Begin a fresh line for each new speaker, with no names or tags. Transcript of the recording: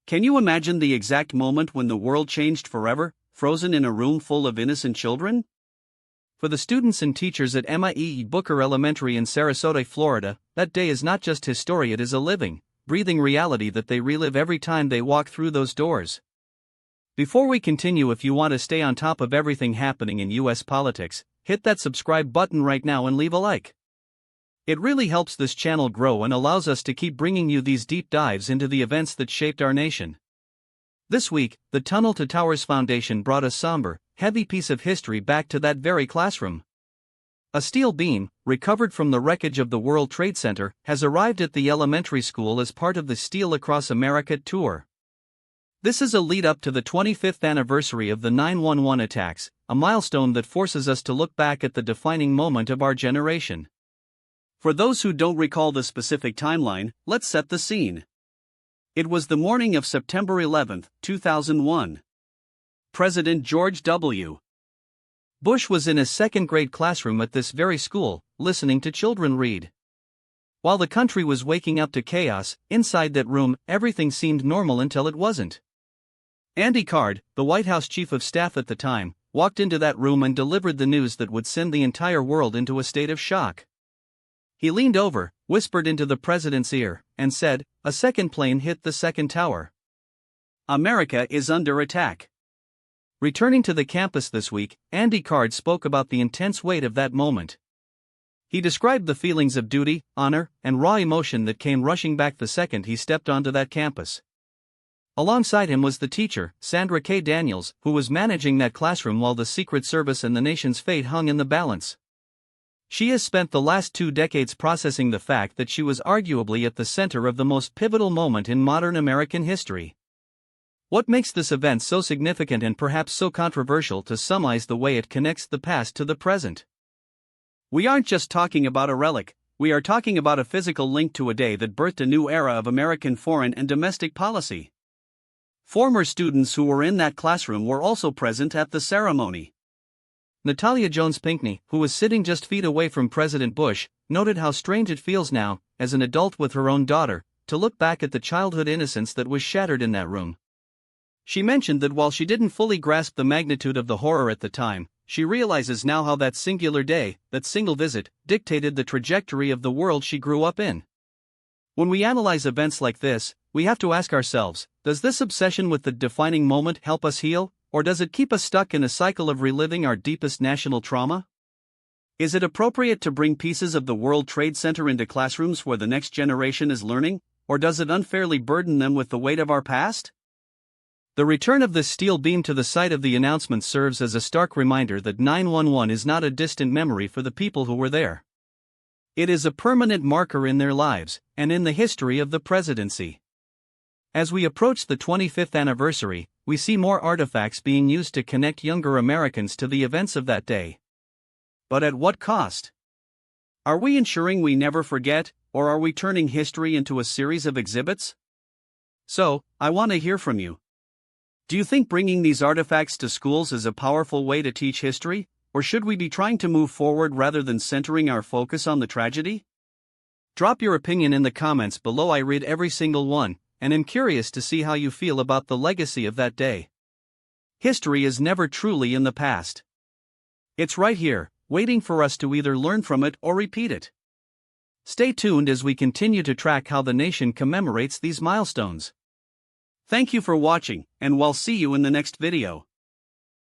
Can you imagine the exact moment when the world changed forever, frozen in a room full of innocent children? For the students and teachers at MIE Booker Elementary in Sarasota, Florida, that day is not just history, it is a living, breathing reality that they relive every time they walk through those doors. Before we continue, if you want to stay on top of everything happening in US politics, hit that subscribe button right now and leave a like. It really helps this channel grow and allows us to keep bringing you these deep dives into the events that shaped our nation. This week, the Tunnel to Towers Foundation brought a somber, heavy piece of history back to that very classroom. A steel beam, recovered from the wreckage of the World Trade Center, has arrived at the elementary school as part of the Steel Across America tour. This is a lead-up to the 25th anniversary of the 9/11 attacks, a milestone that forces us to look back at the defining moment of our generation. For those who don't recall the specific timeline, let's set the scene. It was the morning of September 11, 2001. President George W. Bush was in his second-grade classroom at this very school, listening to children read. While the country was waking up to chaos, inside that room, everything seemed normal until it wasn't. Andy Card, the White House chief of staff at the time, walked into that room and delivered the news that would send the entire world into a state of shock. He leaned over, whispered into the president's ear, and said, "A second plane hit the second tower. America is under attack." Returning to the campus this week, Andy Card spoke about the intense weight of that moment. He described the feelings of duty, honor, and raw emotion that came rushing back the second he stepped onto that campus. Alongside him was the teacher, Sandra K. Daniels, who was managing that classroom while the Secret Service and the nation's fate hung in the balance. She has spent the last 2 decades processing the fact that she was arguably at the center of the most pivotal moment in modern American history. What makes this event so significant and perhaps so controversial to some is the way it connects the past to the present. We aren't just talking about a relic, we are talking about a physical link to a day that birthed a new era of American foreign and domestic policy. Former students who were in that classroom were also present at the ceremony. Natalia Jones Pinckney, who was sitting just feet away from President Bush, noted how strange it feels now, as an adult with her own daughter, to look back at the childhood innocence that was shattered in that room. She mentioned that while she didn't fully grasp the magnitude of the horror at the time, she realizes now how that singular day, that single visit, dictated the trajectory of the world she grew up in. When we analyze events like this, we have to ask ourselves, does this obsession with the defining moment help us heal, or does it keep us stuck in a cycle of reliving our deepest national trauma? Is it appropriate to bring pieces of the World Trade Center into classrooms where the next generation is learning, or does it unfairly burden them with the weight of our past? The return of this steel beam to the site of the announcement serves as a stark reminder that 9/11 is not a distant memory for the people who were there. It is a permanent marker in their lives, and in the history of the presidency. As we approach the 25th anniversary, we see more artifacts being used to connect younger Americans to the events of that day. But at what cost? Are we ensuring we never forget, or are we turning history into a series of exhibits? So, I want to hear from you. Do you think bringing these artifacts to schools is a powerful way to teach history, or should we be trying to move forward rather than centering our focus on the tragedy? Drop your opinion in the comments below. I read every single one, and am curious to see how you feel about the legacy of that day. History is never truly in the past. It's right here, waiting for us to either learn from it or repeat it. Stay tuned as we continue to track how the nation commemorates these milestones. Thank you for watching, and we'll see you in the next video.